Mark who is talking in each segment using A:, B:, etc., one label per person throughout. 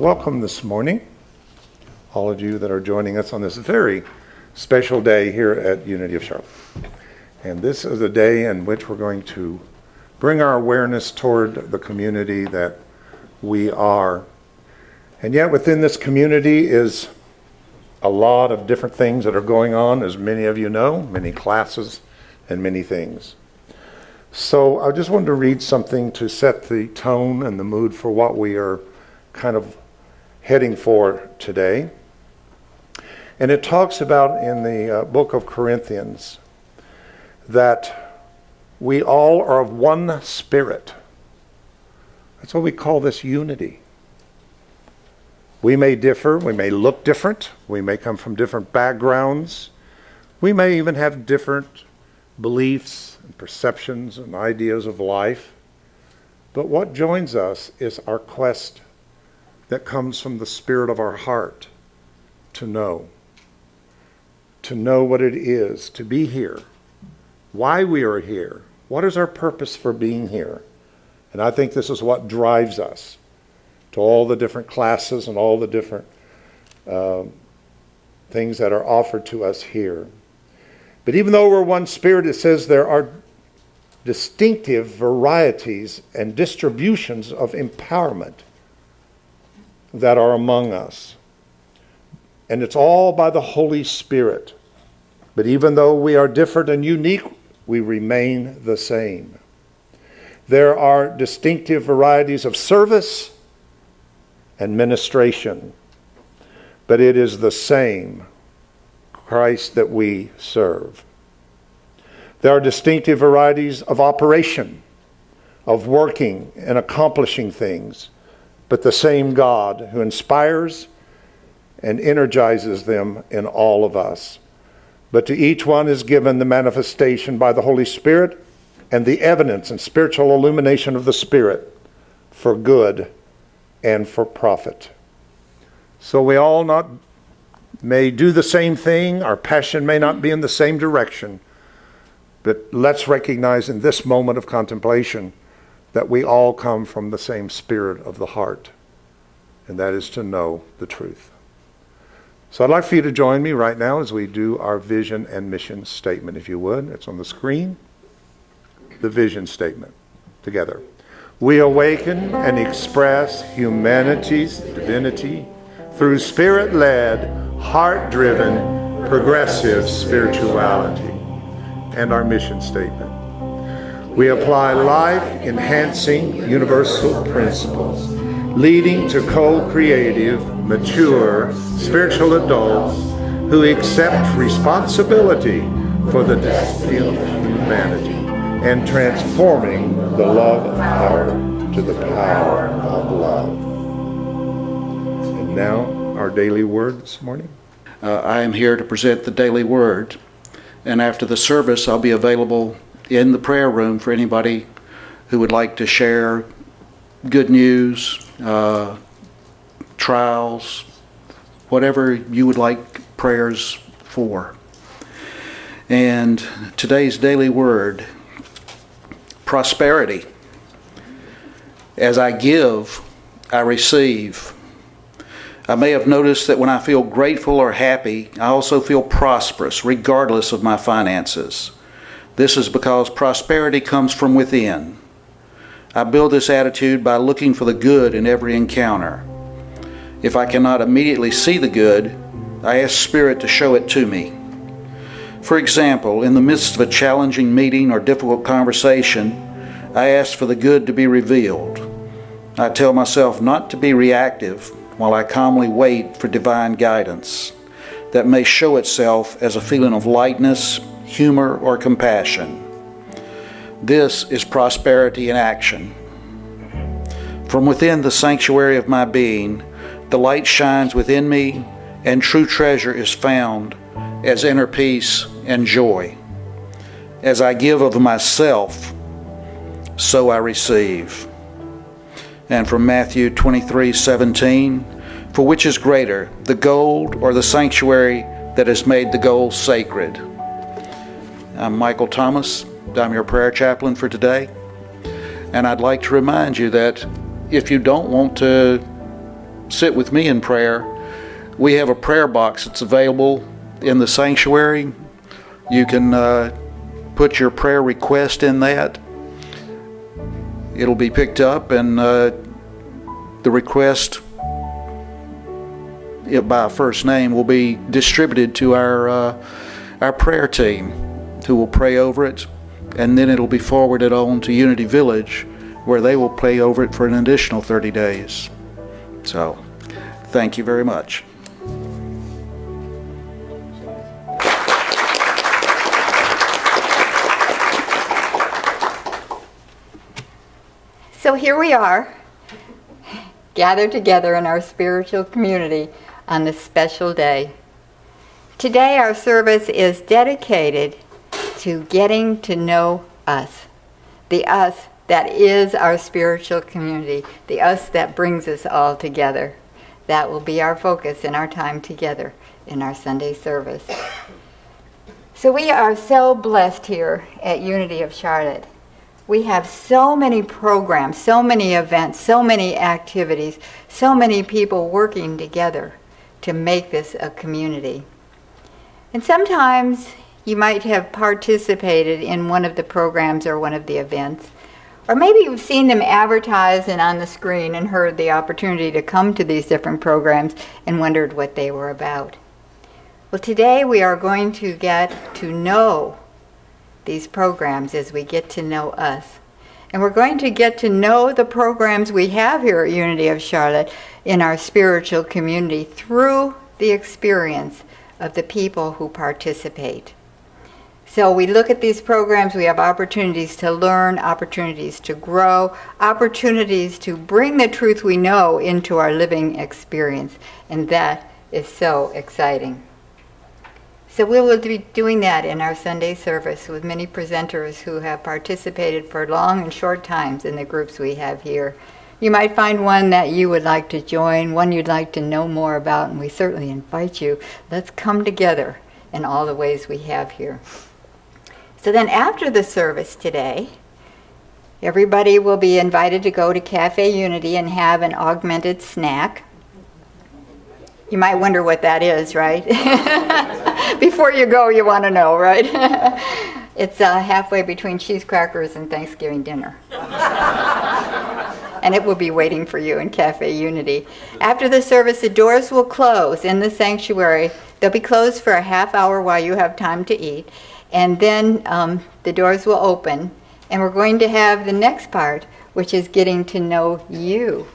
A: welcome this morning, all of you that are joining us on this very special day here at Unity of Charlotte. And this is a day in which we're going to bring our awareness toward the community that we are. And yet within this community is a lot of different things that are going on, as many of you know, many classes and many things. So I just wanted to read something to set the tone and the mood for what we are kind of heading for today. And it talks about in the book of Corinthians that we all are of one spirit. That's what we call this unity. We may differ, we may look different, we may come from different backgrounds, we may even have different beliefs and perceptions and ideas of life. But what joins us is our quest that comes from the spirit of our heart to know what it is to be here, why we are here, what is our purpose for being here. And I think this is what drives us to all the different classes and all the different things that are offered to us here. But even though we're one spirit, it says there are distinctive varieties and distributions of empowerment that are among us. And it's all by the Holy Spirit. But even though we are different and unique, we remain the same. There are distinctive varieties of service and ministration, but it is the same Christ that we serve. There are distinctive varieties of operation, of working and accomplishing things, but the same God who inspires and energizes them in all of us. But to each one is given the manifestation by the Holy Spirit and the evidence and spiritual illumination of the Spirit for good and for profit. So we all not may do the same thing, our passion may not be in the same direction, but let's recognize in this moment of contemplation that we all come from the same spirit of the heart, and that is to know the truth. So I'd like for you to join me right now as we do our vision and mission statement, if you would. It's on the screen. The vision statement together. We awaken and express humanity's divinity through spirit-led, heart-driven, progressive spirituality. And our mission statement. We apply life-enhancing universal principles, leading to co-creative, mature, spiritual adults who accept responsibility for the destiny of humanity and transforming the love of power to the power of love. And now, our daily word this morning.
B: I am here to present the daily word, and after the service I'll be available in the prayer room for anybody who would like to share good news, trials, whatever you would like prayers for. And today's daily word, prosperity. As I give, I receive. I may have noticed that when I feel grateful or happy, I also feel prosperous, regardless of my finances. This is because prosperity comes from within. I build this attitude by looking for the good in every encounter. If I cannot immediately see the good, I ask Spirit to show it to me. For example, in the midst of a challenging meeting or difficult conversation, I ask for the good to be revealed. I tell myself not to be reactive while I calmly wait for divine guidance that may show itself as a feeling of lightness, humor, or compassion. This is prosperity in action. From within the sanctuary of my being, the light shines within me, and true treasure is found as inner peace and joy. As I give of myself, so I receive. And from Matthew 23:17, for which is greater, the gold or the sanctuary that has made the gold sacred? I'm Michael Thomas. I'm your prayer chaplain for today. And I'd like to remind you that if you don't want to sit with me in prayer, we have a prayer box that's available in the sanctuary. You can put your prayer request in that. It'll be picked up, and the request by first name will be distributed to our prayer team, who will pray over it, and then it'll be forwarded on to Unity Village, where they will pray over it for an additional 30 days. So, thank you very much.
C: So here we are, gathered together in our spiritual community on this special day. Today our service is dedicated to getting to know us, the us that is our spiritual community, the us that brings us all together. That will be our focus in our time together in our Sunday service. So we are so blessed here at Unity of Charlotte. We have so many programs, so many events, so many activities, so many people working together to make this a community. And sometimes you might have participated in one of the programs or one of the events, or maybe you've seen them advertised and on the screen and heard the opportunity to come to these different programs and wondered what they were about. Well, today we are going to get to know these programs as we get to know us. And we're going to get to know the programs we have here at Unity of Charlotte in our spiritual community through the experience of the people who participate. So we look at these programs, we have opportunities to learn, opportunities to grow, opportunities to bring the truth we know into our living experience. And that is so exciting. So we will be doing that in our Sunday service with many presenters who have participated for long and short times in the groups we have here. You might find one that you would like to join, one you'd like to know more about, and we certainly invite you. Let's come together in all the ways we have here. So then after the service today, everybody will be invited to go to Cafe Unity and have an augmented snack. You might wonder what that is, right? Before you go, you want to know, right? It's halfway between cheese crackers and Thanksgiving dinner. And it will be waiting for you in Cafe Unity. After the service, the doors will close in the sanctuary. They'll be closed for a half hour while you have time to eat. And then the doors will open. And we're going to have the next part, which is getting to know you,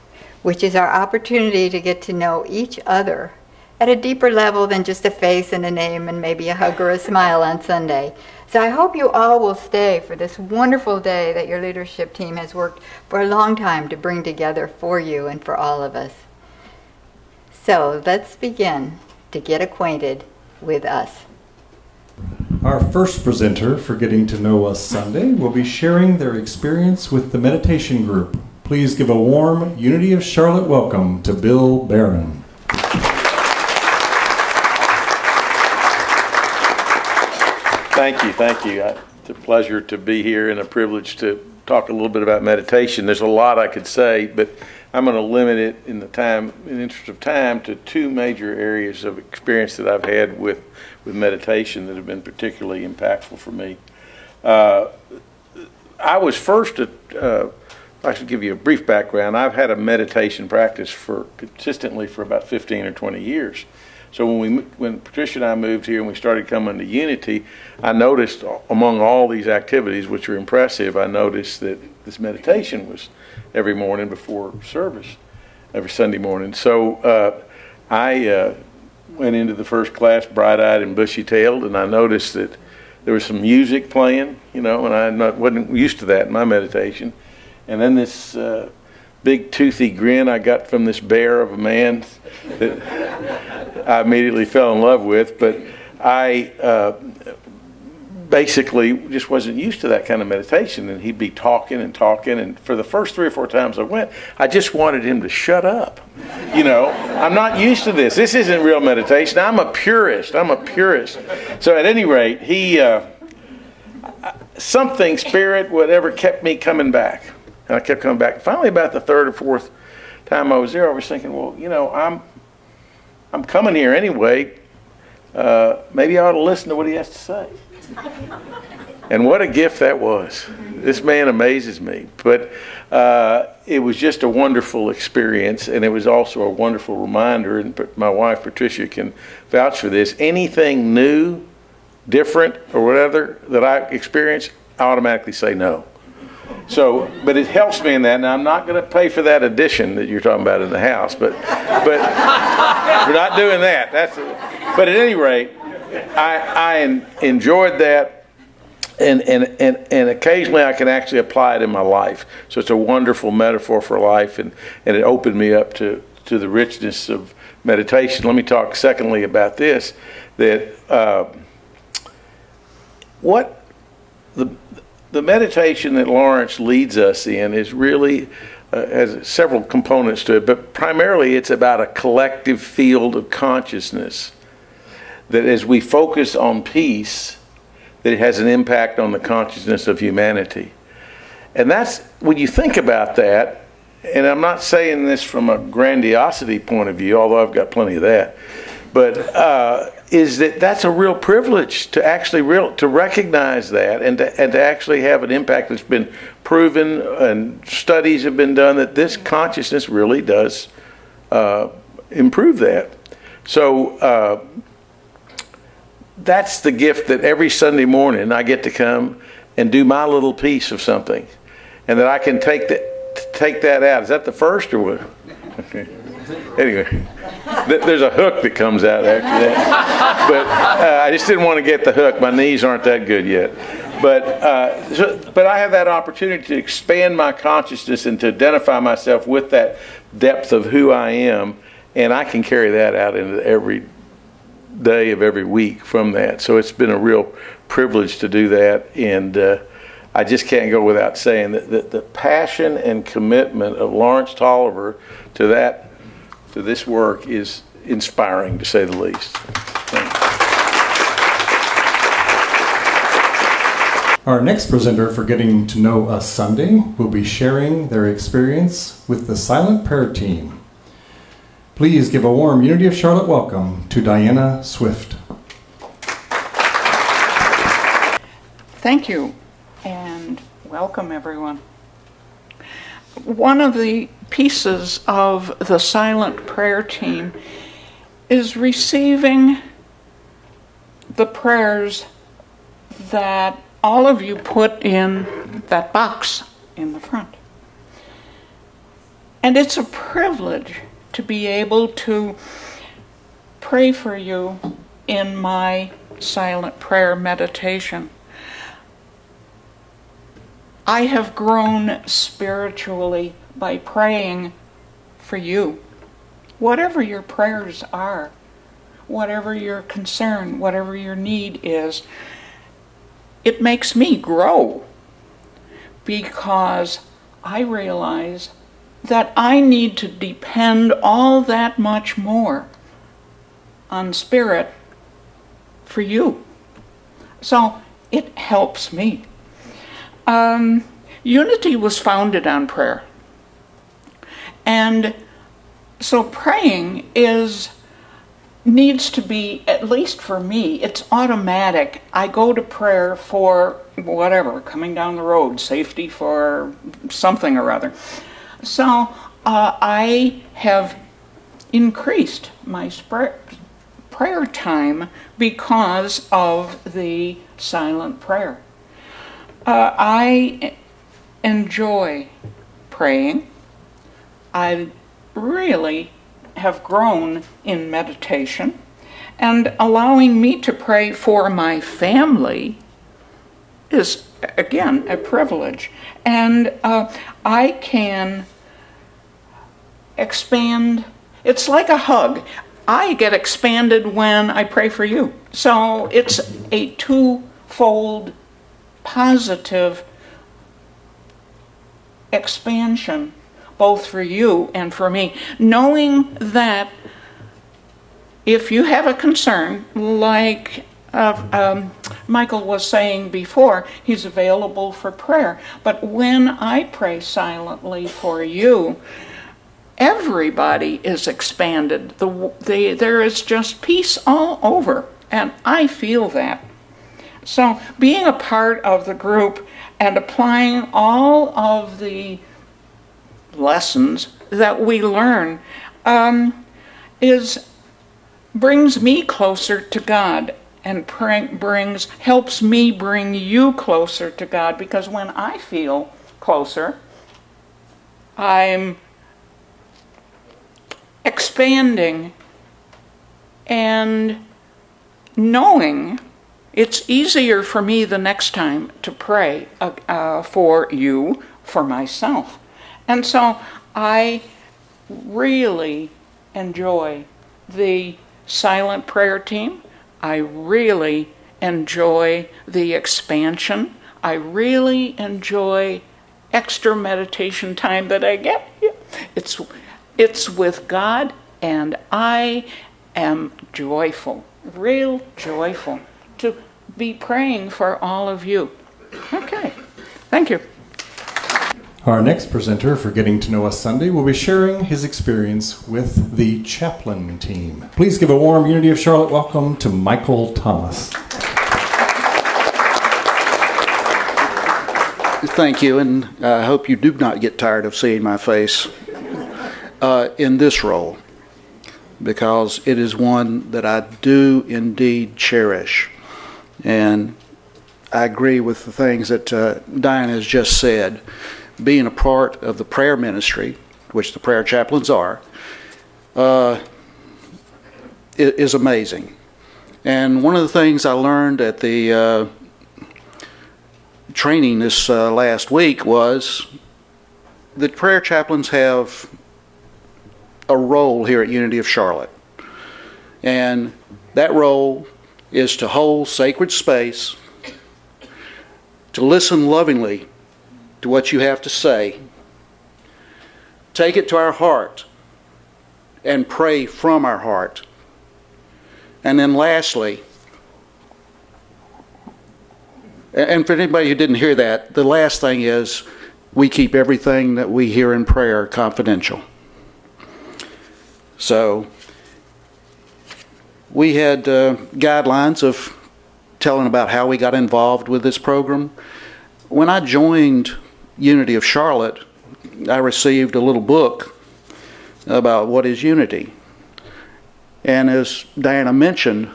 C: which is our opportunity to get to know each other at a deeper level than just a face and a name and maybe a hug or a smile on Sunday. So I hope you all will stay for this wonderful day that your leadership team has worked for a long time to bring together for you and for all of us. So let's begin to get acquainted with us.
D: Our first presenter for Getting to Know Us Sunday will be sharing their experience with the meditation group. Please give a warm Unity of Charlotte welcome to Bill Barron.
E: Thank you. It's a pleasure to be here and a privilege to talk a little bit about meditation. There's a lot I could say, but I'm going to limit it in the interest of time to two major areas of experience that I've had with meditation that have been particularly impactful for me. I was first I should give you a brief background. I've had a meditation practice consistently for about 15 or 20 years. So when Patricia and I moved here and we started coming to Unity, I noticed among all these activities, which are impressive, I noticed that this meditation was every morning before service, every Sunday morning. So I went into the first class bright-eyed and bushy-tailed, and I noticed that there was some music playing, and I wasn't used to that in my meditation. And then this big toothy grin I got from this bear of a man that I immediately fell in love with, but I basically just wasn't used to that kind of meditation, and he'd be talking, and for the first 3 or 4 times I went, I just wanted him to shut up. I'm not used to this. This isn't real meditation. I'm a purist. So at any rate, something, spirit, whatever, kept me coming back. And I kept coming back. Finally, about the 3rd or 4th time I was there, I was thinking, well, I'm coming here anyway. Maybe I ought to listen to what he has to say. And what a gift that was. This man amazes me. But it was just a wonderful experience, and it was also a wonderful reminder, and my wife Patricia can vouch for this. Anything new, different, or whatever that I experience, I automatically say no. So, but it helps me in that. Now, I'm not going to pay for that addition that you're talking about in the house, but we're not doing that. But at any rate, I enjoyed that, and occasionally I can actually apply it in my life. So it's a wonderful metaphor for life, and it opened me up to the richness of meditation. Let me talk secondly about this, that what the meditation that Lawrence leads us in is really has several components to it, but primarily it's about a collective field of consciousness, that as we focus on peace, that it has an impact on the consciousness of humanity. And that's, when you think about that, and I'm not saying this from a grandiosity point of view, although I've got plenty of that, but is that's a real privilege to actually to recognize that and to actually have an impact that's been proven, and studies have been done that this consciousness really does improve that. So that's the gift, that every Sunday morning I get to come and do my little piece of something, and that I can take that out. Is that the first or what? Okay. Anyway, there's a hook that comes out after that, but I just didn't want to get the hook. My knees aren't that good yet, but I have that opportunity to expand my consciousness and to identify myself with that depth of who I am, and I can carry that out into every day of every week from that. So it's been a real privilege to do that, and I just can't go without saying that the passion and commitment of Lawrence Tolliver to this work is inspiring, to say the least.
D: Our next presenter for Getting to Know Us Sunday will be sharing their experience with the Silent Prayer Team. Please give a warm Unity of Charlotte welcome to Diana Swift.
F: Thank you, and welcome everyone. One of the pieces of the Silent Prayer Team is receiving the prayers that all of you put in that box in the front. And it's a privilege to be able to pray for you in my silent prayer meditation. I have grown spiritually by praying for you. Whatever your prayers are, whatever your concern, whatever your need is, it makes me grow, because I realize that I need to depend all that much more on Spirit for you. So it helps me. Unity was founded on prayer. And so praying needs to be, at least for me, it's automatic. I go to prayer for whatever, coming down the road, safety for something or other. So I have increased my prayer time because of the silent prayer. I enjoy praying. I really have grown in meditation, and allowing me to pray for my family is, again, a privilege. And I can expand. It's like a hug. I get expanded when I pray for you. So it's a twofold positive expansion, both for you and for me, knowing that if you have a concern, like Michael was saying before, he's available for prayer. But when I pray silently for you, everybody is expanded. There is just peace all over, and I feel that. So being a part of the group and applying all of the lessons that we learn brings me closer to God, and helps me bring you closer to God, because when I feel closer, I'm expanding and knowing it's easier for me the next time to pray for you, for myself. And so I really enjoy the silent prayer team. I really enjoy the expansion. I really enjoy extra meditation time that I get. It's with God, and I am joyful, real joyful, to be praying for all of you. Okay, thank you.
D: Our next presenter for Getting to Know Us Sunday will be sharing his experience with the chaplain team. Please give a warm Unity of Charlotte welcome to Michael Thomas.
B: Thank you, and I hope you do not get tired of seeing my face in this role, because it is one that I do indeed cherish. And I agree with the things that Diane has just said. Being a part of the prayer ministry, which the prayer chaplains are, is amazing. And one of the things I learned at the training this last week was that prayer chaplains have a role here at Unity of Charlotte. And that role is to hold sacred space, to listen lovingly to what you have to say, take it to our heart, and pray from our heart. And then lastly, and for anybody who didn't hear that, the last thing is we keep everything that we hear in prayer confidential. So we had guidelines of telling about how we got involved with this program. When I joined Unity of Charlotte, I received a little book about what is unity. And as Diana mentioned,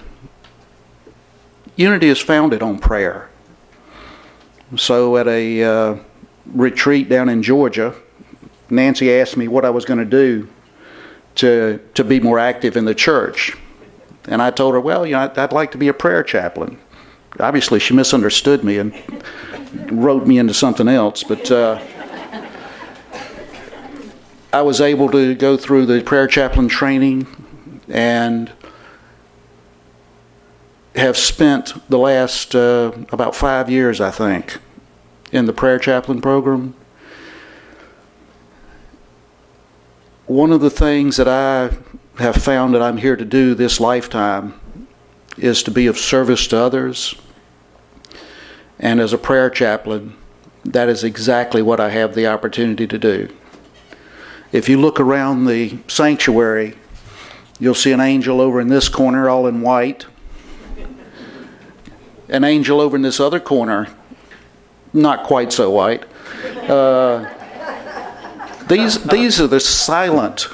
B: unity is founded on prayer. So at a retreat down in Georgia, Nancy asked me what I was going to do to be more active in the church. And I told her, well, I'd like to be a prayer chaplain. Obviously, she misunderstood me and wrote me into something else, but I was able to go through the prayer chaplain training and have spent the last about 5 years, I think, in the prayer chaplain program. One of the things that I have found that I'm here to do this lifetime is to be of service to others. And as a prayer chaplain, that is exactly what I have the opportunity to do. If you look around the sanctuary, you'll see an angel over in this corner all in white. An angel over in this other corner, not quite so white. These are the silent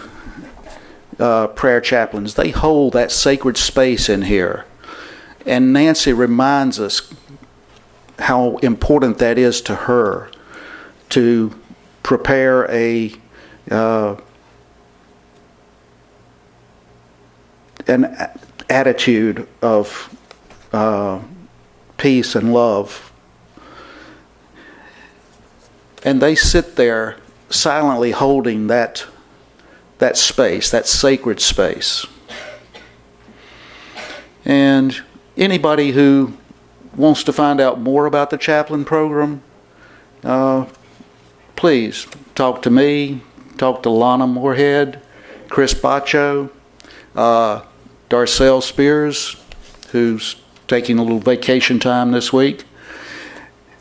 B: prayer chaplains. They hold that sacred space in here. And Nancy reminds us how important that is to her, to prepare an attitude of peace and love. And they sit there silently holding that space, that sacred space. And anybody who wants to find out more about the chaplain program, please talk to me, talk to Lana Moorhead, Chris Bacho, Darcel Spears, who's taking a little vacation time this week.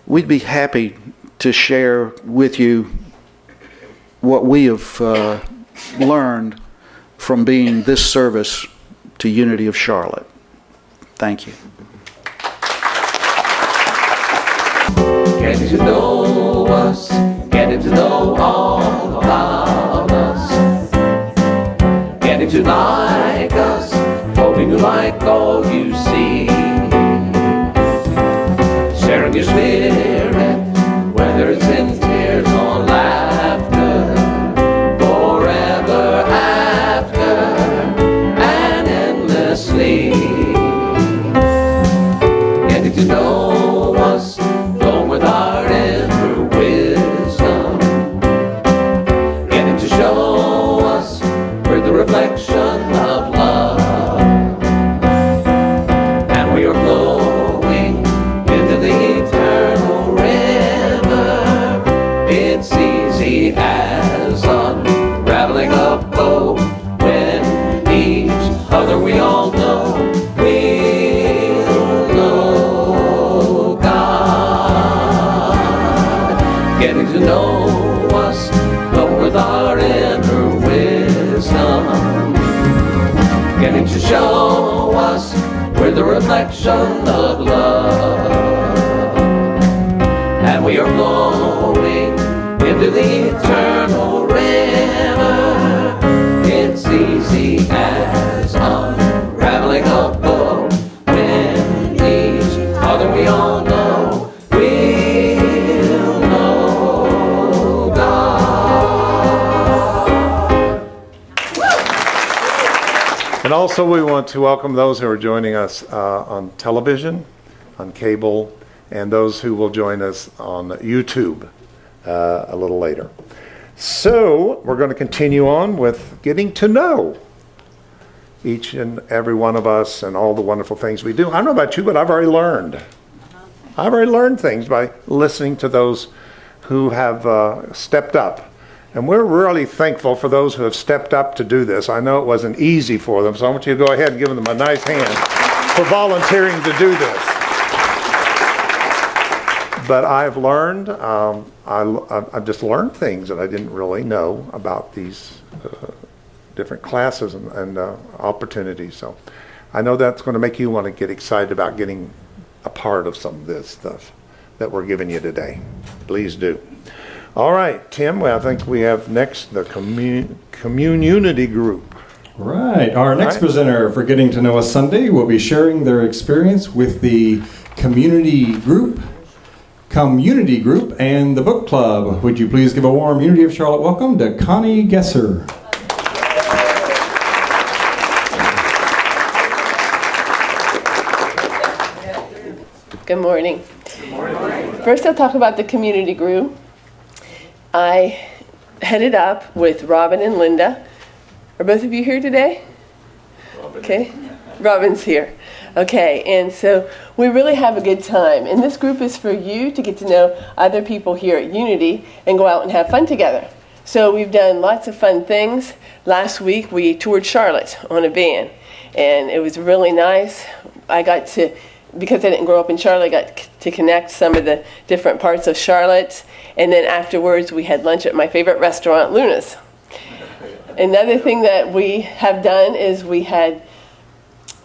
B: We'd be happy to share with you what we have learned from being this service to Unity of Charlotte. Thank you.
G: Getting to know us, getting to know all about us, getting to like us, hoping to like all you see. Sharing your spirit, whether it's in tears or laughter, forever after and endlessly. Getting to know us, flowing with our inner wisdom, getting to show us we're the reflection of love, and we are flowing into the eternal river. It's easy as unraveling a boat when each other we all know we'll know God. Getting to know us, but with our inner wisdom, getting to show us we're the reflection of love, and we are flowing into the eternal river. It's easy as unraveling a boat when each other we all know we'll know God.
A: And also we want to welcome those who are joining us on television, on cable, and those who will join us on YouTube a little later. So we're going to continue on with getting to know each and every one of us and all the wonderful things we do. I don't know about you, but I've already learned. I've already learned things by listening to those who have stepped up. And we're really thankful for those who have stepped up to do this. I know it wasn't easy for them, so I want you to go ahead and give them a nice hand for volunteering to do this. But I've learned, I've just learned things that I didn't really know about these different classes and opportunities. So I know that's going to make you want to get excited about getting a part of some of this stuff that we're giving you today. Please do. All right, Tim, I think we have next the community group.
D: Right. Our next presenter for Getting to Know Us Sunday will be sharing their experience with the community group, and the book club. Would you please give a warm Unity of Charlotte welcome to Connie Gesser.
H: Good morning. Good morning. First, I'll talk about the community group. I headed up with Robin and Linda. Are both of you here today? Okay. Robin's here. Okay, and so we really have a good time. And this group is for you to get to know other people here at Unity and go out and have fun together. So we've done lots of fun things. Last week we toured Charlotte on a van, and it was really nice. I got to, because I didn't grow up in Charlotte, I got to connect some of the different parts of Charlotte. And then afterwards we had lunch at my favorite restaurant, Luna's. Another thing that we have done is we had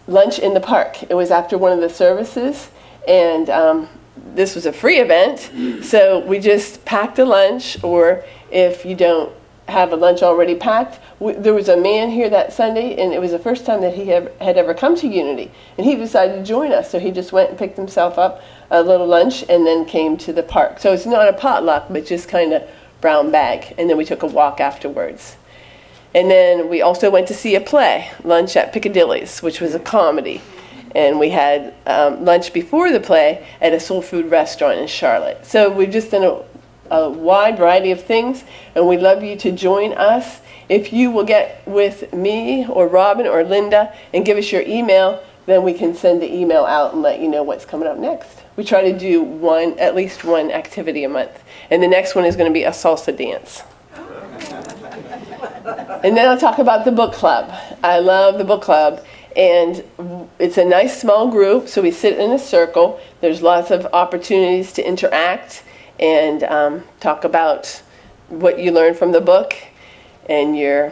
H: lunch in the park. It was after one of the services, and this was a free event, so we just packed a lunch, or if you don't have a lunch already packed, there was a man here that Sunday, and it was the first time that he had ever come to Unity, and he decided to join us, so he just went and picked himself up a little lunch and then came to the park. So it's not a potluck, but just kind of brown bag, and then we took a walk afterwards. And then we also went to see a play, lunch at Piccadilly's, which was a comedy. And we had lunch before the play at a soul food restaurant in Charlotte. So we've just done a wide variety of things, and we'd love you to join us. If you will get with me or Robin or Linda and give us your email, then we can send the email out and let you know what's coming up next. We try to do at least one activity a month. And the next one is going to be a salsa dance. And then I'll talk about the book club. I love the book club, and it's a nice small group, so we sit in a circle. There's lots of opportunities to interact and talk about what you learned from the book and your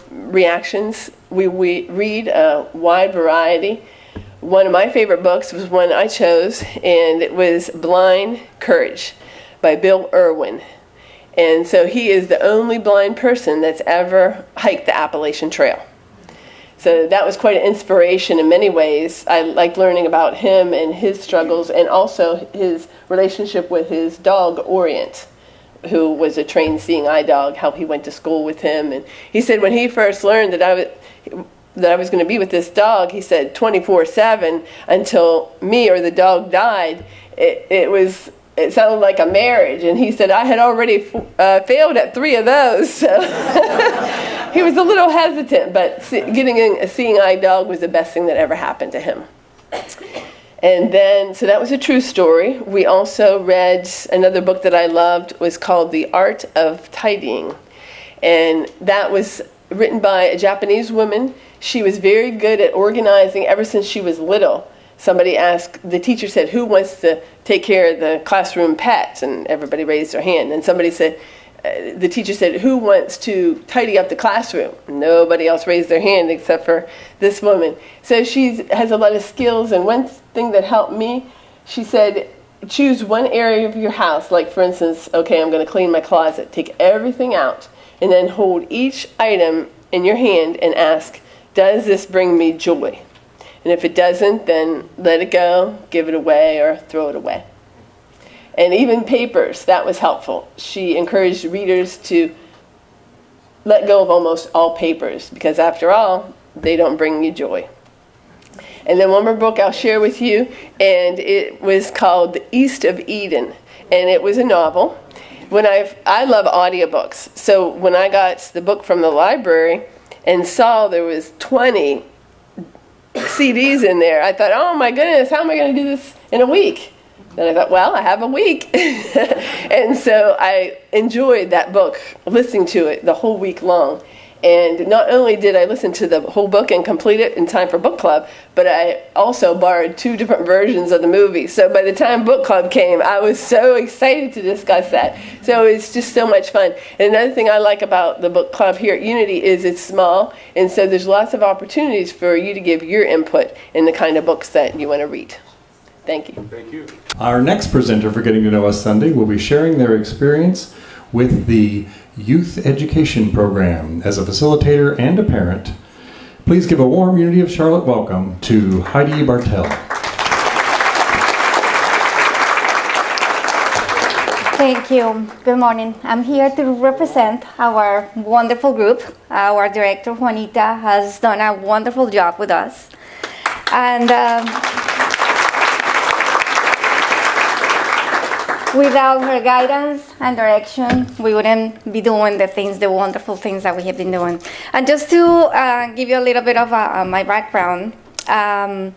H: reactions. We read a wide variety. One of my favorite books was one I chose, and it was Blind Courage by Bill Irwin. And so he is the only blind person that's ever hiked the Appalachian Trail. So that was quite an inspiration in many ways. I liked learning about him and his struggles, and also his relationship with his dog, Orient, who was a trained seeing eye dog, how he went to school with him. And he said when he first learned that I was going to be with this dog, he said 24/7 until me or the dog died. It sounded like a marriage, and he said I had already failed at 3 of those. So he was a little hesitant, but getting a seeing eye dog was the best thing that ever happened to him. And then, so that was a true story. We also read another book that I loved, was called The Art of Tidying, and that was written by a Japanese woman. She was very good at organizing ever since she was little. Somebody asked, the teacher said, who wants to take care of the classroom pets? And everybody raised their hand. And somebody said, the teacher said, who wants to tidy up the classroom? Nobody else raised their hand except for this woman. So she has a lot of skills. And one thing that helped me, she said, choose one area of your house. Like, for instance, okay, I'm going to clean my closet. Take everything out and then hold each item in your hand and ask, does this bring me joy? And if it doesn't, then let it go, give it away, or throw it away. And even papers, that was helpful. She encouraged readers to let go of almost all papers, because after all, they don't bring you joy. And then one more book I'll share with you, and it was called The East of Eden. And it was a novel. I love audiobooks. So when I got the book from the library and saw there was 20 CDs in there, I thought, oh my goodness, how am I going to do this in a week? Then I thought, well, I have a week. And so I enjoyed that book, listening to it the whole week long. And not only did I listen to the whole book and complete it in time for book club, but I also borrowed 2 different versions of the movie. So by the time book club came, I was so excited to discuss that. So it's just so much fun. And another thing I like about the book club here at Unity is it's small, and so there's lots of opportunities for you to give your input in the kind of books that you want to read. Thank you.
E: Thank you.
D: Our next presenter for Getting to Know Us Sunday will be sharing their experience with the Youth Education Program as a facilitator and a parent. Please give a warm Unity of Charlotte welcome to Heidi Bartel.
I: Thank you. Good morning. I'm here to represent our wonderful group. Our director, Juanita, has done a wonderful job with us. And without her guidance and direction, we wouldn't be doing the wonderful things that we have been doing. And just to give you a little bit of my background, I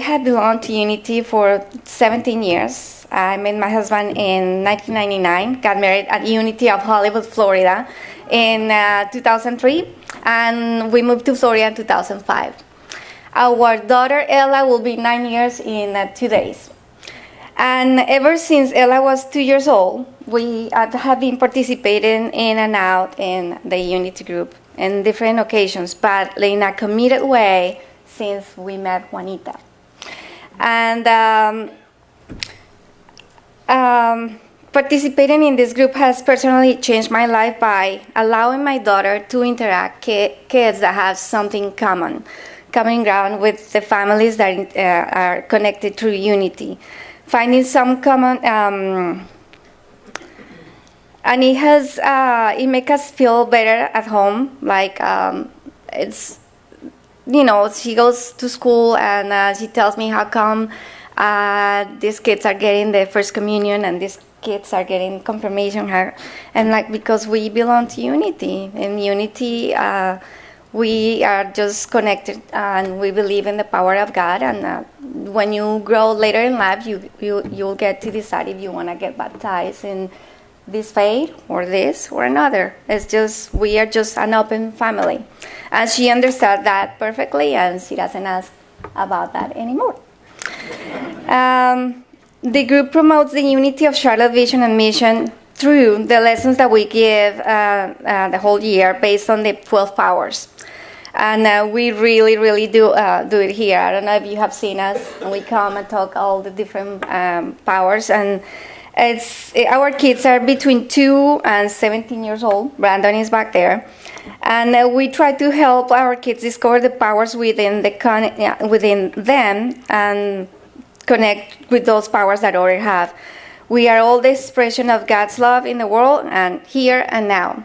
I: had belonged to Unity for 17 years. I met my husband in 1999, got married at Unity of Hollywood, Florida in 2003, and we moved to Florida in 2005. Our daughter, Ella, will be 9 years in 2 days. And ever since Ella was 2 years old, we have been participating in and out in the Unity group in different occasions, but in a committed way since we met Juanita. And participating in this group has personally changed my life by allowing my daughter to interact kids that have something common ground with the families that are connected through Unity. Finding some common, and it makes us feel better at home. Like it's, she goes to school and she tells me how come these kids are getting their first communion and these kids are getting confirmation, and like because we belong to Unity. In Unity, we are just connected and we believe in the power of God, and when you grow later in life, you'll get to decide if you want to get baptized in this faith or this or another. It's just, we are just an open family. And she understood that perfectly, and she doesn't ask about that anymore. The group promotes the unity of Charlotte vision and mission through the lessons that we give the whole year based on the 12 powers. And we really do it here. I don't know if you have seen us. We come and talk all the different powers. And our kids are between 2 and 17 years old. Brandon is back there. And we try to help our kids discover the powers within them and connect with those powers that already have. We are all the expression of God's love in the world and here and now.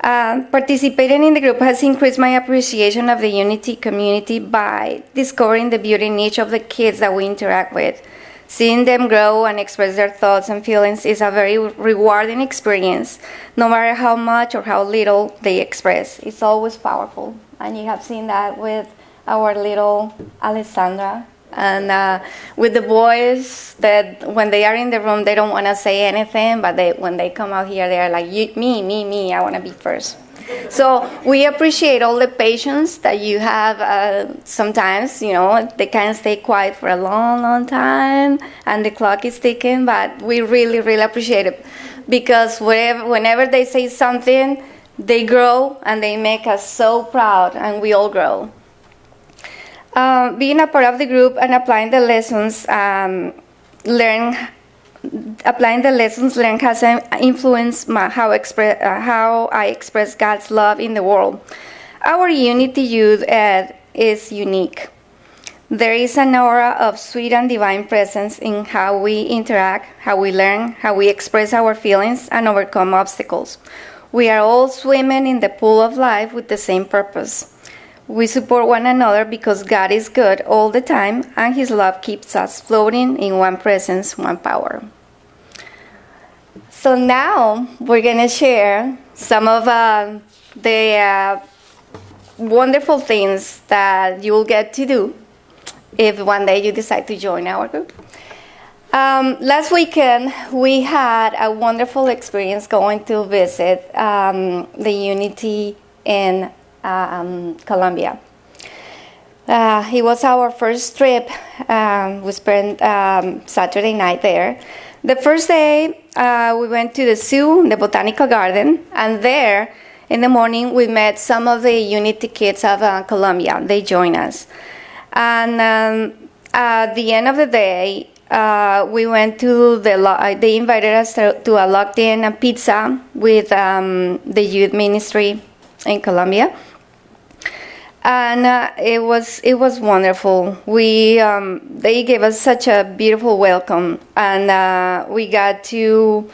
I: Participating in the group has increased my appreciation of the Unity community by discovering the beauty in each of the kids that we interact with. Seeing them grow and express their thoughts and feelings is a very rewarding experience, no matter how much or how little they express. It's always powerful, and you have seen that with our little Alessandra. And with the boys, that when they are in the room, they don't want to say anything, but when they come out here, they are like, me, I want to be first. So we appreciate all the patience that you have. Sometimes, they can stay quiet for a long time, and the clock is ticking, but we really appreciate it. Because whenever they say something, they grow, and they make us so proud, and we all grow. Being a part of the group and applying the lessons learned has influenced how I express God's love in the world. Our Unity Youth Ed is unique. There is an aura of sweet and divine presence in how we interact, how we learn, how we express our feelings and overcome obstacles. We are all swimming in the pool of life with the same purpose. We support one another because God is good all the time, and His love keeps us floating in one presence, one power. So now we're going to share some of the wonderful things that you will get to do if one day you decide to join our group. Last weekend, we had a wonderful experience going to visit the Unity in Colombia. It was our first trip. We spent Saturday night there. The first day, we went to the zoo, the botanical garden, and there, in the morning, we met some of the Unity kids of Colombia. They joined us. And at the end of the day, we went to they invited us to a locked-in pizza with the youth ministry in Colombia. And it was wonderful. They gave us such a beautiful welcome, and we got to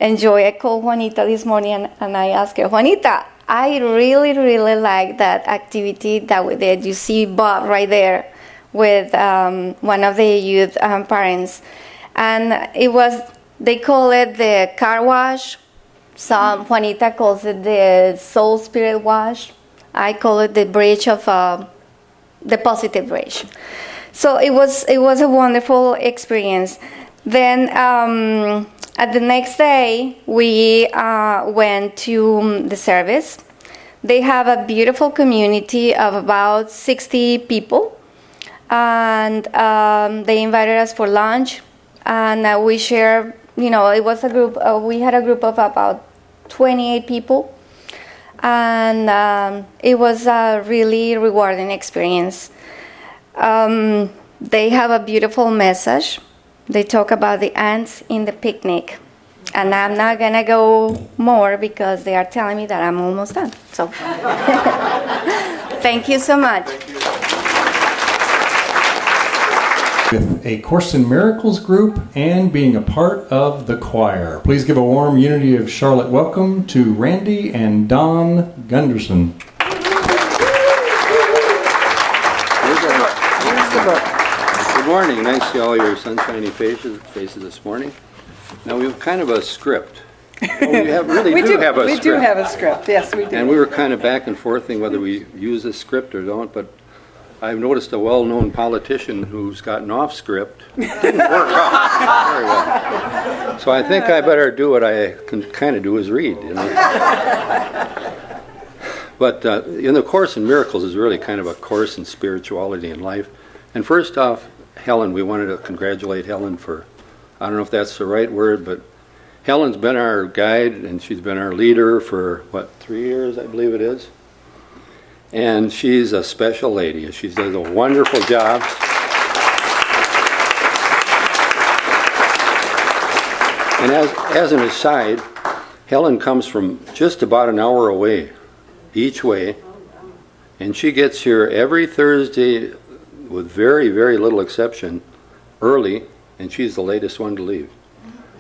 I: enjoy. I called Juanita this morning, and I asked her, Juanita, I really like that activity that we did. You see Bob right there with one of the youth parents, and they call it the car wash. Juanita calls it the soul spirit wash. I call it the bridge of the positive bridge. So it was a wonderful experience. Then at the next day, we went to the service. They have a beautiful community of about 60 people, and they invited us for lunch, and we shared. It was a group. We had a group of about 28 people. And it was a really rewarding experience. They have a beautiful message. They talk about the ants in the picnic. And I'm not going to go more because they are telling me that I'm almost done. So thank you so much.
D: With a Course in Miracles group and being a part of the choir. Please give a warm Unity of Charlotte welcome to Randy and Don Gunderson.
J: Good morning. Nice to see all your sunshiny faces this morning. Now we have kind of a script. Well, we do have a script. Yes, we do. And we were kind of back and forthing whether we use this script or don't, but I've noticed a well-known politician who's gotten off script. Didn't work out very well. So I think I better do what I can kind of do is read. But in the Course in Miracles is really kind of a course in spirituality and life. And first off, Helen, we wanted to congratulate Helen for, I don't know if that's the right word, but Helen's been our guide, and she's been our leader for, 3 years, I believe it is. And she's a special lady. She does a wonderful job. And as an aside, Helen comes from just about an hour away, each way. And she gets here every Thursday, with very, very little exception, early, and she's the latest one to leave.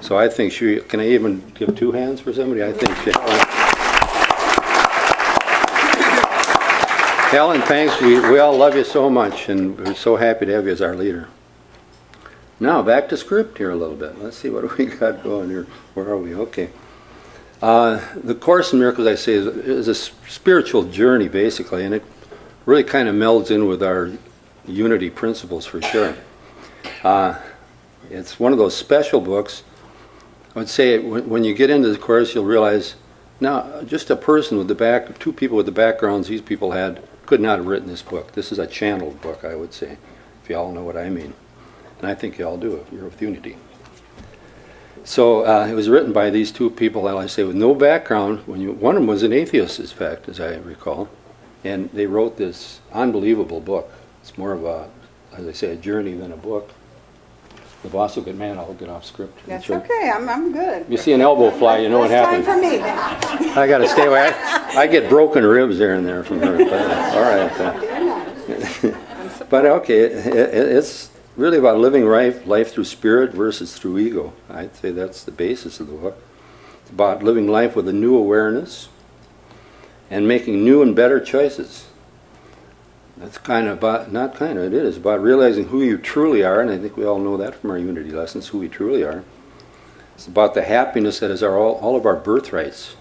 J: So I think can I even give 2 hands for somebody? I think Helen, thanks. We all love you so much, and we're so happy to have you as our leader. Now, back to script here a little bit. Let's see what we got going here. Where are we? Okay. The Course in Miracles, I say, is a spiritual journey, basically, and it really kind of melds in with our unity principles for sure. It's one of those special books. I would say when you get into the Course, you'll realize now just a person with 2 people with the backgrounds these people had could not have written this book. This is a channeled book, I would say, if you all know what I mean. And I think you all do if you're with unity. So it was written by these 2 people, I say, with no background. One of them was an atheist, in fact, as I recall. And they wrote this unbelievable book. It's more of a, as I say, a journey than a book. The boss will get mad, I'll get off script.
K: That's okay, I'm good.
J: You see an elbow fly, you know what happens.
K: Time for me.
J: I got to stay away. I get broken ribs there and there from her. But, all right. But okay, it's really about living life through spirit versus through ego. I'd say that's the basis of the book. It's about living life with a new awareness and making new and better choices. That's it is about realizing who you truly are, and I think we all know that from our unity lessons, who we truly are. It's about the happiness that is all of our birthrights.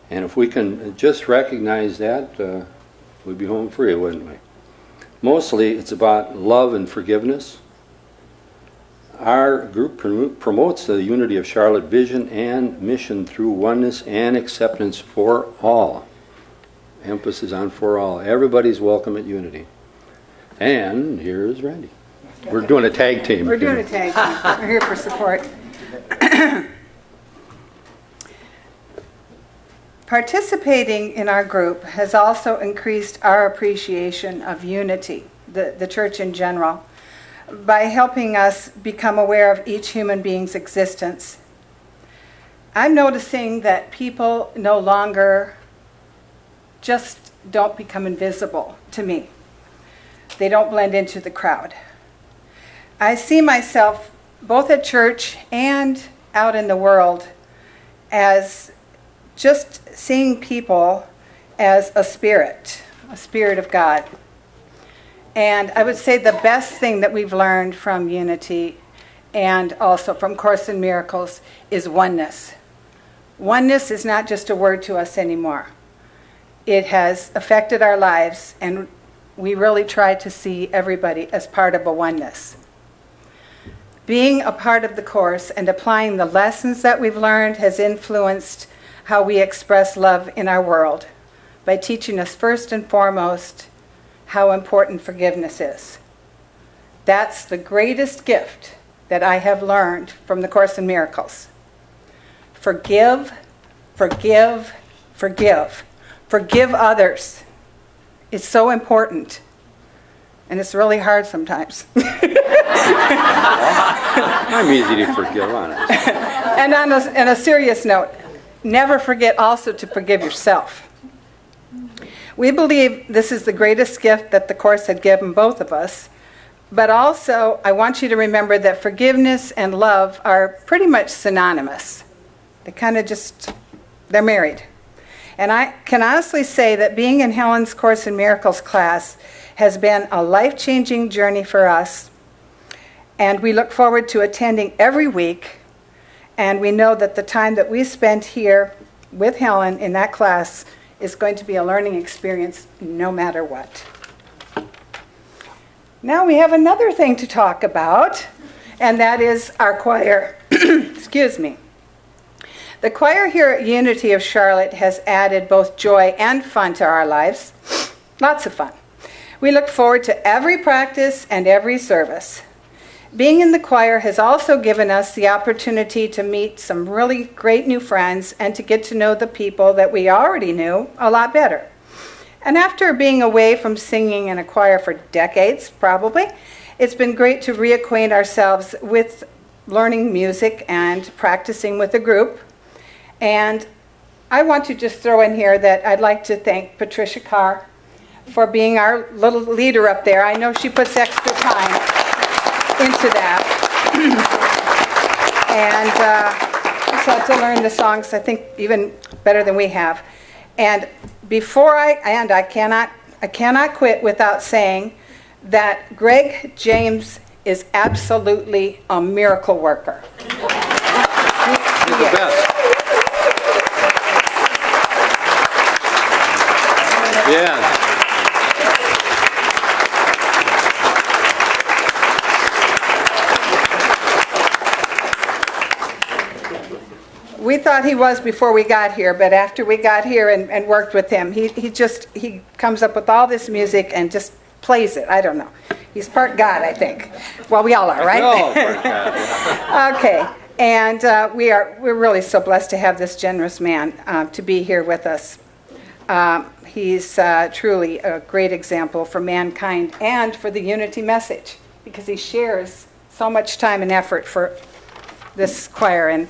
J: And if we can just recognize that, we'd be home free, wouldn't we? Mostly it's about love and forgiveness. Our group promotes the unity of Charlotte vision and mission through oneness and acceptance for all. Emphasis on for all. Everybody's welcome at unity. And here's Randy. We're doing a tag team.
K: We're doing a tag team. We're here for support. Participating in our group has also increased our appreciation of unity, the church in general, by helping us become aware of each human being's existence. I'm noticing that people no longer just don't become invisible to me. They don't blend into the crowd. I see myself both at church and out in the world as just seeing people as a spirit of God. And I would say the best thing that we've learned from unity and also from Course in Miracles is oneness. Oneness is not just a word to us anymore. It has affected our lives, and we really try to see everybody as part of a oneness. Being a part of the Course and applying the lessons that we've learned has influenced how we express love in our world by teaching us first and foremost how important forgiveness is. That's the greatest gift that I have learned from the Course in Miracles. Forgive, forgive, forgive. Forgive others. It's so important. And it's really hard sometimes.
J: I'm easy to forgive, honest.
K: And on a serious note, never forget also to forgive yourself. We believe this is the greatest gift that the Course had given both of us. But also, I want you to remember that forgiveness and love are pretty much synonymous. They're married. And I can honestly say that being in Helen's Course in Miracles class has been a life-changing journey for us. And we look forward to attending every week. And we know that the time that we spend here with Helen in that class is going to be a learning experience no matter what. Now we have another thing to talk about, and that is our choir. Excuse me. The choir here at Unity of Charlotte has added both joy and fun to our lives. Lots of fun. We look forward to every practice and every service. Being in the choir has also given us the opportunity to meet some really great new friends and to get to know the people that we already knew a lot better. And after being away from singing in a choir for decades, probably, it's been great to reacquaint ourselves with learning music and practicing with a group. And I want to just throw in here that I'd like to thank Patricia Carr for being our little leader up there. I know she puts extra time into that. And she's had to learn the songs, I think, even better than we have. And I cannot quit without saying that Greg James is absolutely a miracle worker.
J: He's the best. Yeah.
K: We thought he was before we got here, but after we got here and worked with him, he comes up with all this music and just plays it. I don't know. He's part God, I think. Well, we all are, right?
J: Oh, part God.
K: Okay, and we're really so blessed to have this generous man to be here with us. He's truly a great example for mankind and for the unity message, because he shares so much time and effort for this choir, and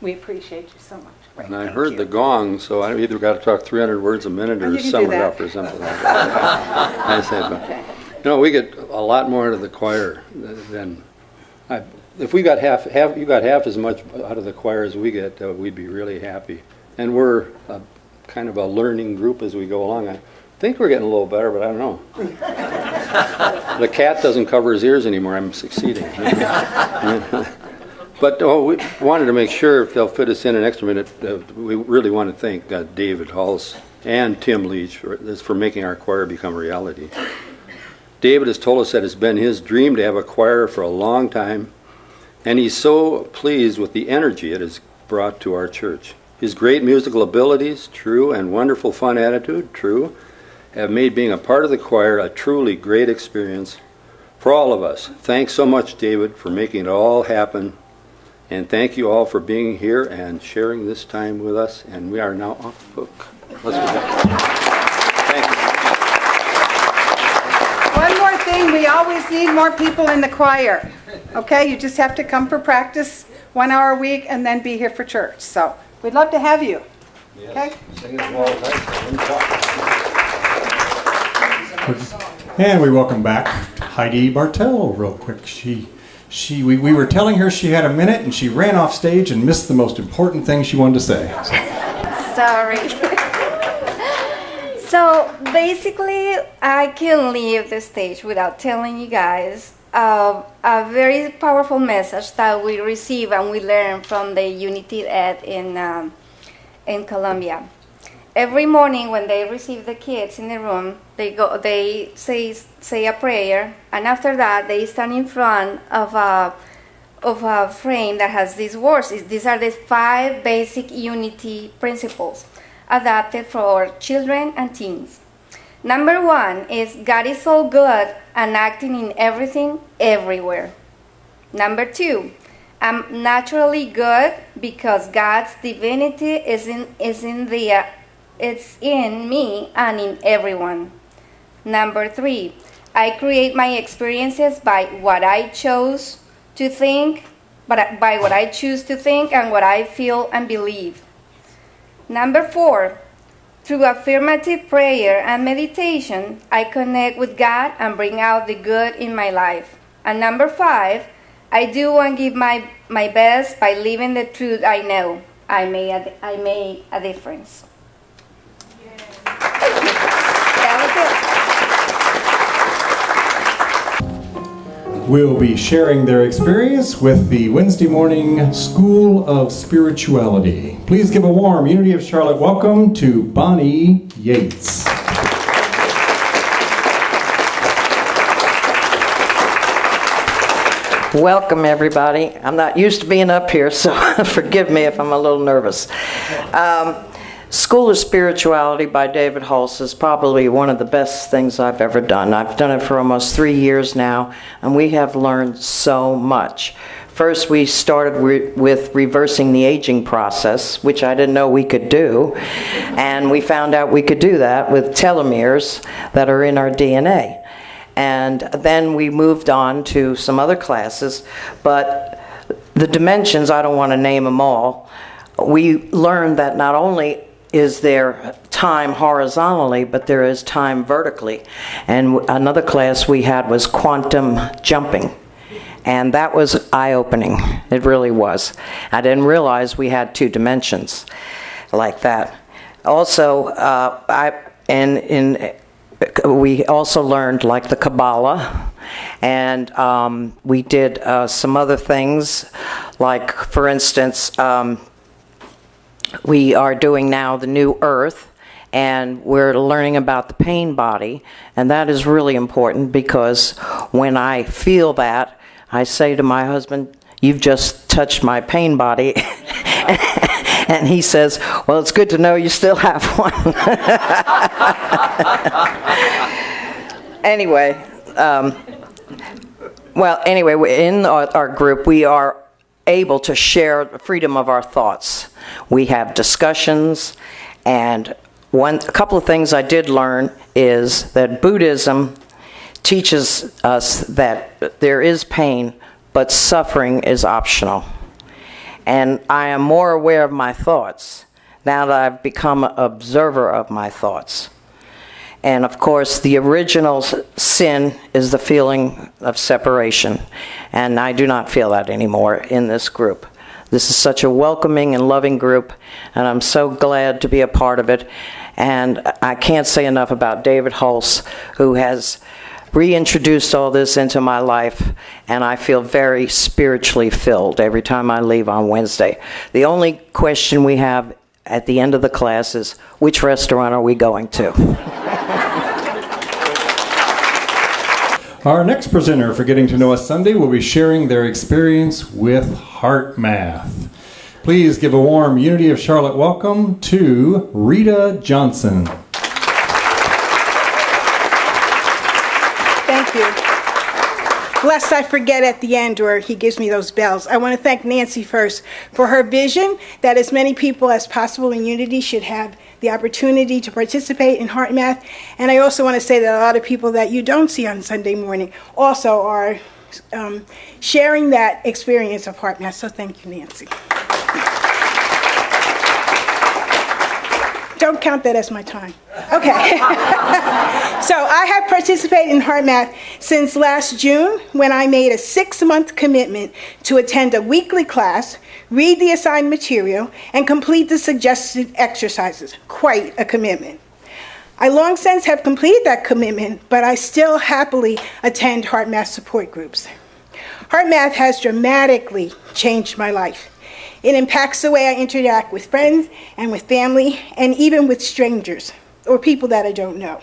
K: we appreciate you so much. Right,
J: And I heard the gong, so I either got to talk 300 words a minute or
K: you can
J: sum
K: do
J: it
K: that.
J: up or something like that. I said, but,
K: Okay.
J: you know, we get a lot more out of the choir than if we got you got half as much out of the choir as we get, we'd be really happy. And we're kind of a learning group as we go along. I think we're getting a little better, but I don't know. The cat doesn't cover his ears anymore. I'm succeeding. But we wanted to make sure, if they'll fit us in an extra minute, we really want to thank David Hulse and Tim Leach for making our choir become a reality. David has told us that it's been his dream to have a choir for a long time, and he's so pleased with the energy it has brought to our church. His great musical abilities, true, and wonderful fun attitude, true, have made being a part of the choir a truly great experience for all of us. Thanks so much, David, for making it all happen. And thank you all for being here and sharing this time with us. And we are now off the hook. Let's go back. Thank you.
K: One more thing, we always need more people in the choir. Okay, you just have to come for practice 1 hour a week and then be here for church. So we'd love to have you. Okay?
D: And we welcome back Heidi Bartel real quick. We were telling her she had a minute and she ran off stage and missed the most important thing she wanted to say.
I: Sorry. So basically, I can leave the stage without telling you guys a very powerful message that we receive and we learn from the Unity Ed in Colombia. Every morning when they receive the kids in the room, they say a prayer, and after that they stand in front of a frame that has these words. These are the 5 basic unity principles adapted for children and teens. Number 1 is God is all good and acting in everything, everywhere. Number 2, I'm naturally good because God's divinity it's in me and in everyone. Number 3, I create my experiences by what I chose to think, by what I choose to think and what I feel and believe. Number 4, through affirmative prayer and meditation, I connect with God and bring out the good in my life. And number 5, I do and give my best by living the truth I know. I made a difference.
D: Will be sharing their experience with the Wednesday morning School of Spirituality. Please give a warm Unity of Charlotte welcome to Bonnie Yates.
L: Welcome, everybody. I'm not used to being up here, so forgive me if I'm a little nervous. School of Spirituality by David Hulse is probably one of the best things I've ever done. I've done it for almost 3 years now, and we have learned so much. First, we started with reversing the aging process, which I didn't know we could do, and we found out we could do that with telomeres that are in our DNA. And then we moved on to some other classes, but the dimensions, I don't want to name them all. We learned that not only is there time horizontally, but there is time vertically. And another class we had was quantum jumping. And that was eye-opening. It really was. I didn't realize we had 2 dimensions like that. Also, we also learned like the Kabbalah, and we did some other things, like, for instance, we are doing now the new earth, and we're learning about the pain body, and that is really important because when I feel that, I say to my husband, "You've just touched my pain body." And he says, "Well, it's good to know you still have one." Anyway, in our group, we are able to share the freedom of our thoughts. We have discussions, and a couple of things I did learn is that Buddhism teaches us that there is pain, but suffering is optional. And I am more aware of my thoughts now that I've become an observer of my thoughts. And of course, the original sin is the feeling of separation. And I do not feel that anymore in this group. This is such a welcoming and loving group, and I'm so glad to be a part of it. And I can't say enough about David Hulse, who has reintroduced all this into my life, and I feel very spiritually filled every time I leave on Wednesday. The only question we have at the end of the class is, which restaurant are we going to?
D: Our next presenter for Getting to Know Us Sunday will be sharing their experience with Heart Math. Please give a warm Unity of Charlotte welcome to Rita Johnson.
M: Thank you. Lest I forget at the end, or he gives me those bells, I want to thank Nancy first for her vision that as many people as possible in Unity should have the opportunity to participate in Heart Math. And I also want to say that a lot of people that you don't see on Sunday morning also are sharing that experience of Heart Math. So thank you, Nancy. Don't count that as my time. Okay. So I have participated in Heart Math since last June, when I made a 6-month commitment to attend a weekly class, read the assigned material, and complete the suggested exercises. Quite a commitment. I long since have completed that commitment, but I still happily attend Heart Math support groups. Heart Math has dramatically changed my life. It impacts the way I interact with friends and with family, and even with strangers or people that I don't know.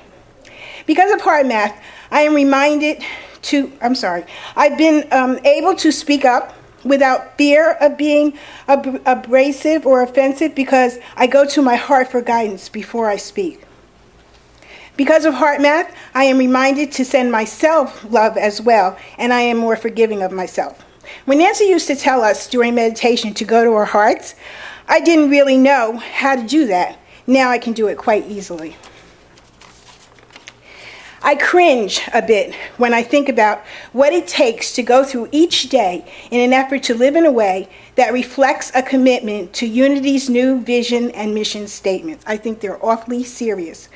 M: Because of Heart Math, I've been able to speak up without fear of being abrasive or offensive, because I go to my heart for guidance before I speak. Because of Heart Math, I am reminded to send myself love as well, and I am more forgiving of myself. When Nancy used to tell us during meditation to go to our hearts, I didn't really know how to do that. Now I can do it quite easily. I cringe a bit when I think about what it takes to go through each day in an effort to live in a way that reflects a commitment to Unity's new vision and mission statements. I think they're awfully serious.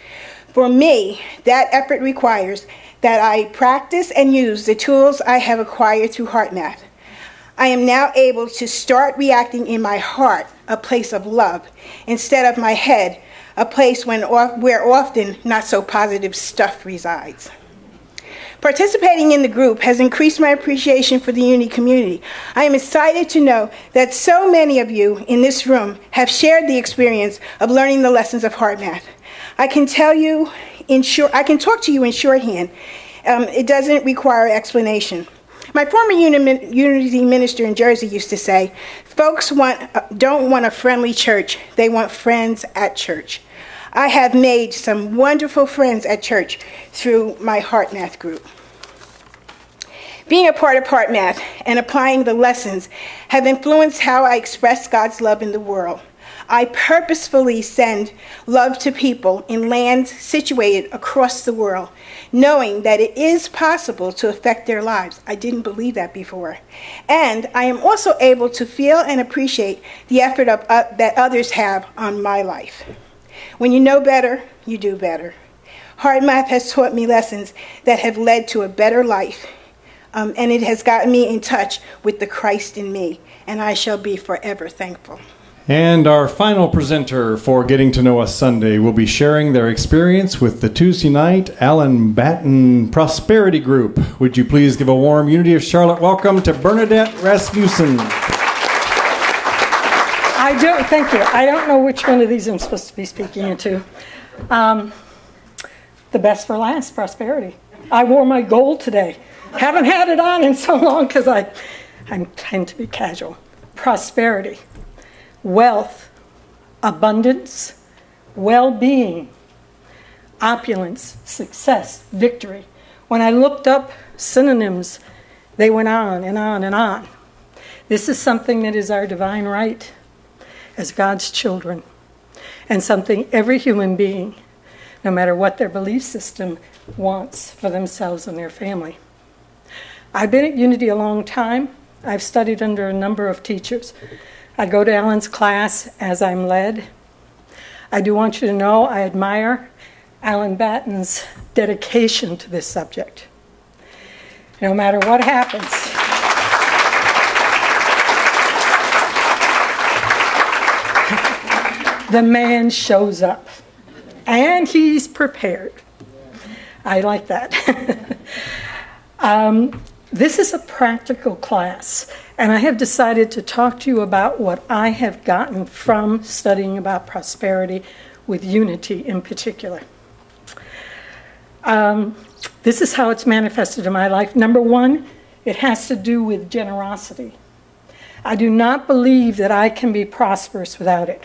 M: For me, that effort requires that I practice and use the tools I have acquired through Heart Math. I am now able to start reacting in my heart, a place of love, instead of my head, a place where often not so positive stuff resides. Participating in the group has increased my appreciation for the Unity community. I am excited to know that so many of you in this room have shared the experience of learning the lessons of Heart Math. I can talk to you in shorthand. It doesn't require explanation. My former Unity minister in Jersey used to say, folks don't want a friendly church, they want friends at church. I have made some wonderful friends at church through my Heart Math group. Being a part of Heart Math and applying the lessons have influenced how I express God's love in the world. I purposefully send love to people in lands situated across the world, knowing that it is possible to affect their lives. I didn't believe that before. And I am also able to feel and appreciate the effort that others have on my life. When you know better, you do better. Hard Math has taught me lessons that have led to a better life, and it has gotten me in touch with the Christ in me, and I shall be forever thankful.
D: And our final presenter for Getting to Know Us Sunday will be sharing their experience with the Tuesday night Allen Batten Prosperity Group. Would you please give a warm Unity of Charlotte welcome to Bernadette Rasmussen.
N: I do, thank you. I don't know which one of these I'm supposed to be speaking into. The best for last, prosperity. I wore my gold today. Haven't had it on in so long because I tend to be casual. Prosperity. Wealth, abundance, well-being, opulence, success, victory. When I looked up synonyms, they went on and on and on. This is something that is our divine right as God's children, and something every human being, no matter what their belief system, wants for themselves and their family. I've been at Unity a long time. I've studied under a number of teachers. I go to Ellen's class as I'm led. I do want you to know I admire Allen Batten's dedication to this subject. No matter what happens, the man shows up, and he's prepared. I like that. This is a practical class, and I have decided to talk to you about what I have gotten from studying about prosperity with Unity in particular. This is how it's manifested in my life. Number one, it has to do with generosity. I do not believe that I can be prosperous without it.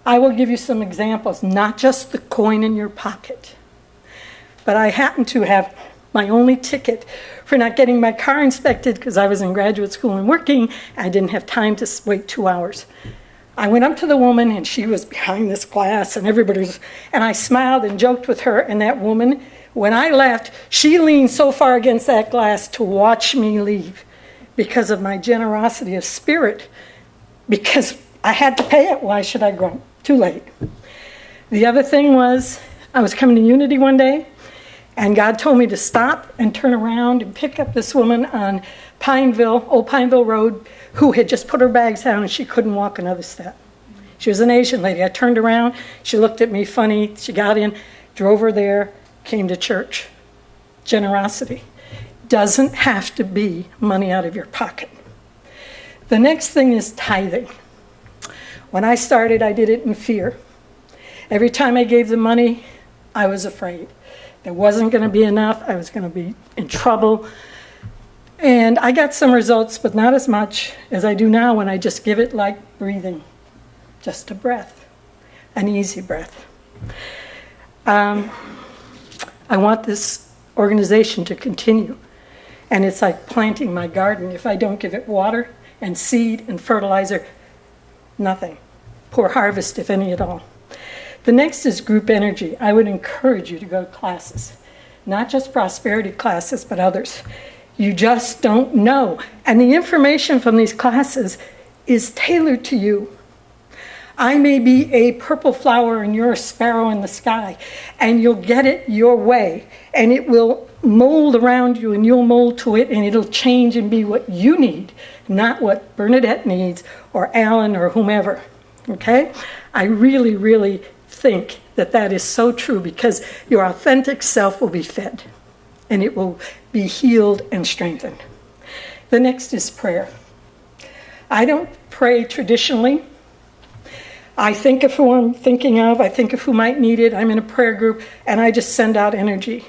N: I will give you some examples, not just the coin in your pocket, but I happen to have my only ticket for not getting my car inspected because I was in graduate school and working. I didn't have time to wait 2 hours. I went up to the woman, and she was behind this glass, and and I smiled and joked with her, and that woman, when I left, she leaned so far against that glass to watch me leave because of my generosity of spirit, because I had to pay it. Why should I grunt? Too late. The other thing was, I was coming to Unity one day, and God told me to stop and turn around and pick up this woman on Old Pineville Road, who had just put her bags down and she couldn't walk another step. She was an Asian lady. I turned around, she looked at me funny, she got in, drove her there, came to church. Generosity doesn't have to be money out of your pocket. The next thing is tithing. When I started, I did it in fear. Every time I gave the money, I was afraid. There wasn't going to be enough. I was going to be in trouble. And I got some results, but not as much as I do now when I just give it like breathing. Just a breath, an easy breath. I want this organization to continue. And it's like planting my garden. If I don't give it water and seed and fertilizer, nothing. Poor harvest, if any at all. The next is group energy. I would encourage you to go to classes, not just prosperity classes, but others. You just don't know. And the information from these classes is tailored to you. I may be a purple flower and you're a sparrow in the sky, and you'll get it your way, and it will mold around you, and you'll mold to it, and it'll change and be what you need, not what Bernadette needs or Alan or whomever. Okay? I really, really think that that is so true, because your authentic self will be fed and it will be healed and strengthened. The next is prayer. I don't pray traditionally. I think of who I'm thinking of. I think of who might need it. I'm in a prayer group, and I just send out energy.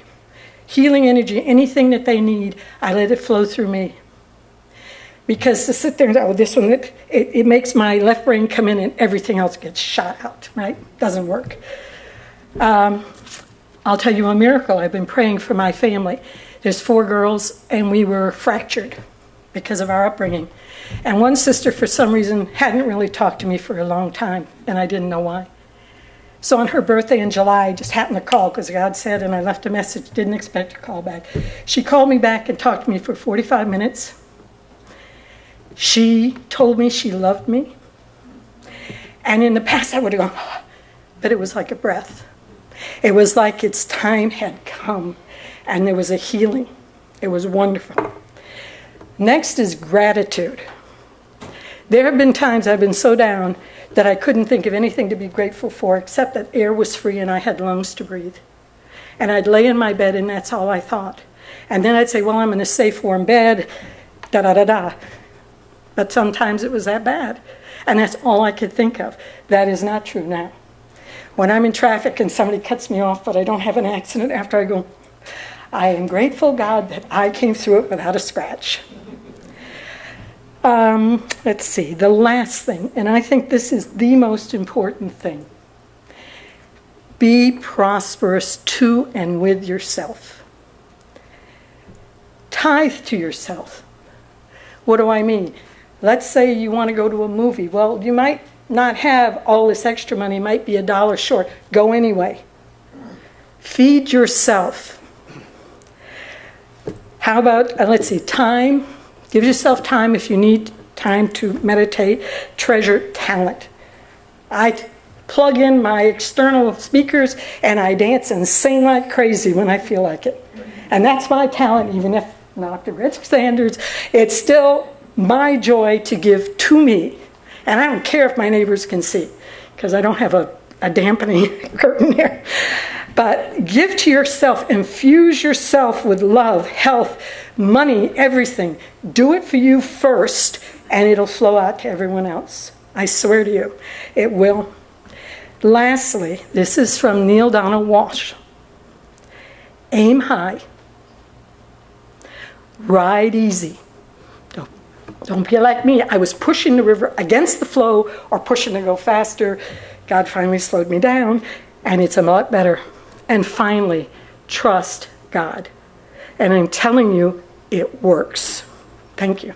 N: healing energy, anything that they need, I let it flow through me. Because to sit there and say, oh, this one, it makes my left brain come in and everything else gets shot out, right? Doesn't work. I'll tell you a miracle. I've been praying for my family. There's 4 girls, and we were fractured because of our upbringing. And one sister, for some reason, hadn't really talked to me for a long time, and I didn't know why. So on her birthday in July, I just happened to call because God said, and I left a message, didn't expect a call back. She called me back and talked to me for 45 minutes. She told me she loved me. And in the past, I would have gone, but it was like a breath. It was like its time had come, and there was a healing. It was wonderful. Next is gratitude. There have been times I've been so down that I couldn't think of anything to be grateful for except that air was free and I had lungs to breathe. And I'd lay in my bed and that's all I thought. And then I'd say, well, I'm in a safe, warm bed, da-da-da-da. But sometimes it was that bad. And that's all I could think of. That is not true now. When I'm in traffic and somebody cuts me off but I don't have an accident after, I go, I am grateful, God, that I came through it without a scratch. Let's see, the last thing, and I think this is the most important thing. Be prosperous to and with yourself. Tithe to yourself. What do I mean? Let's say you want to go to a movie. Well, you might not have all this extra money, might be $1 short. Go anyway. Feed yourself. How about, let's see, time. Give yourself time if you need time to meditate. Treasure talent. I plug in my external speakers and I dance and sing like crazy when I feel like it. And that's my talent, even if not to rich standards. It's still my joy to give to me. And I don't care if my neighbors can see, because I don't have a dampening curtain here. But give to yourself, infuse yourself with love, health, money, everything. Do it for you first, and it'll flow out to everyone else. I swear to you, it will. Lastly, this is from Neil Donald Walsh. Aim high. Ride easy. Don't be like me. I was pushing the river against the flow or pushing to go faster. God finally slowed me down, and it's a lot better. And finally, trust God. And I'm telling you, it works. Thank you.